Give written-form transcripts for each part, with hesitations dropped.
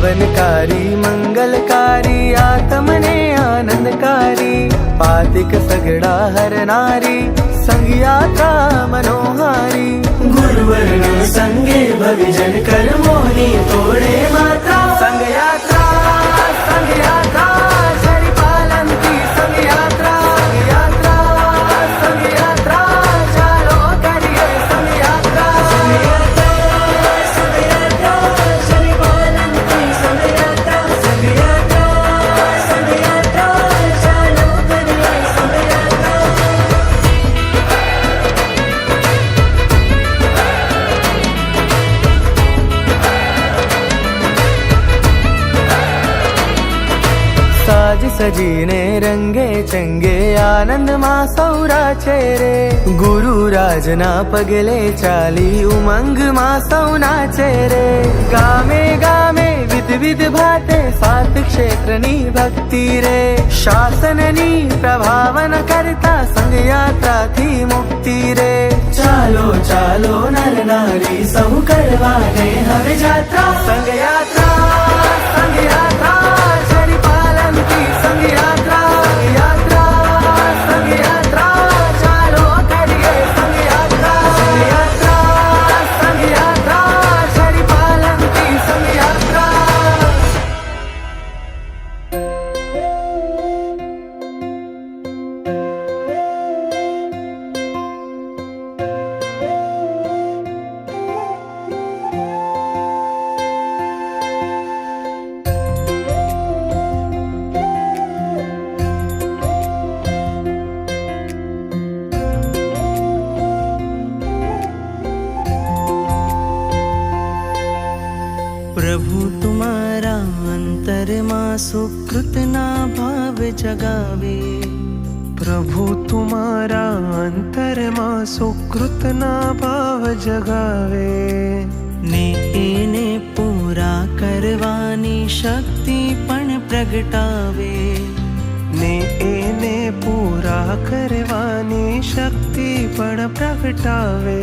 पावनकारी मंगलकारी आत्मने आनंदकारी पातिक सगड़ा हरनारी संग यात्रा मनोहारी गुरुवर्ण संगे भविजन कर मोनी तोड़े मात्रा संग यात्रा शरी पालन की संग यात्रा चालो करिए संग यात्रा शरी पालन की संग यात्रा चालो करिए संग यात्रा। साज सजीने रंगे चंगे आनंद मां सौरा चेरे गुरु राजना पगले चाली उमंग मां सौना चेरे गामे गामे विध विध भाते सात क्षेत्रनी भक्ति रे शासननी प्रभावन करता संग यात्रा थी मुक्ति रे चालो चालो नर नारी सब करवाने हवे यात्रा संग यात्रा शरी पालन की संग यात्रा चालो करिए संग यात्रा शरी पालन की संग यात्रा। प्रभु तुम्हारा अंतर मां सुकृत ना भाव जगावे प्रभु तुम्हारा अंतर मां सुकृत ना भाव जगावे ने एने पूरा करवानी शक्ति पण प्रगटावे ने एने पूरा करवानी शक्ति पण प्रगटावे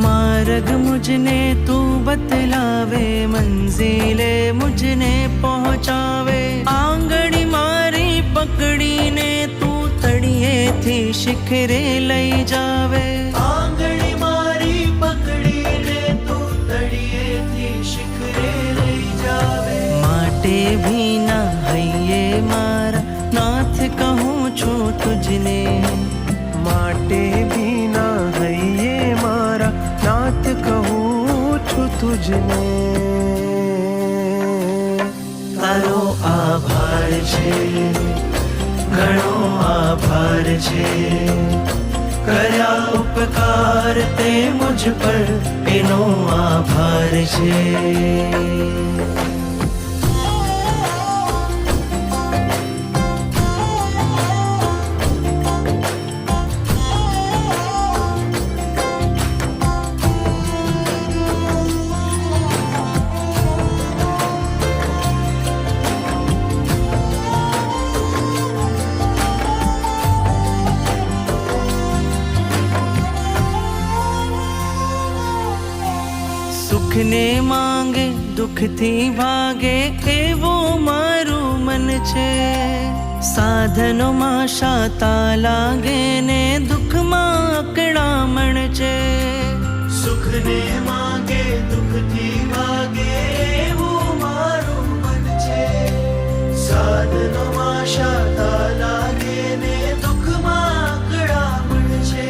मार्ग मुझने तू बतलावे मंजिले मुझने पहुँचावे आंगड़ी मारी पकड़ी ने तू तड़िए थी शिखरे लई जावे आंगड़ी मारी पकड़ी ने तू तड़िए थी शिखरे लई जावे माटे भी ना हइये मारा नाथ कहूँ छो तुझने माटे भी ना हइये मारा नाथ कहूँ छु तुझने તારો આભાર છે ઘણો આભાર છે કર્યા ઉપકાર તે મુझ પર એનો આભાર છે સુખને માંગે દુઃખથી ભાગે એવો મારું મન છે સાધનોમાં શાતા લાગે ને દુઃખમાં અકળામણ છે સુખને માંગે દુઃખથી ભાગે એવો મારું મન છે સાધનોમાં શાતા લાગે ને દુઃખમાં અકળામણ છે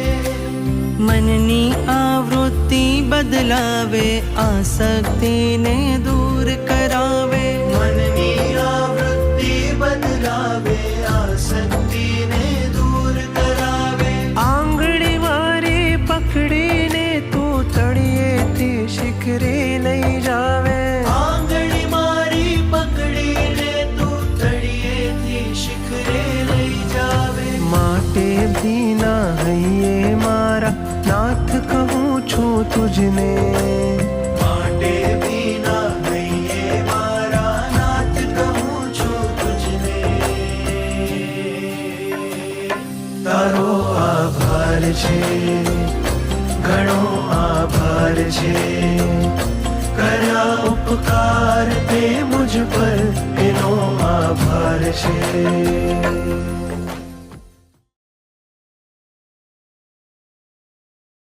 મનની આવૃત્તિ બદલાવે આસક્તિ ને દૂર કરાવે મનની આવૃત્તિ બદલાવે આસક્તિ ને દૂર કરાવે આંગળી મારી પકડીને તું તળિયેથી શિખરે લઈ જાવે આંગળી મારી પકડીને તું તળિયેથી શિખરે લઈ જાવે माटे भी ना हइये मारा नाथ कहूँ छु तुझने माटे भी ना हइये मारा नाथ कहूँ छु तुझने तारो आभार छे घणो आभार छे કર્યા ઉપકાર તે મુझ પર એનો આભાર છે.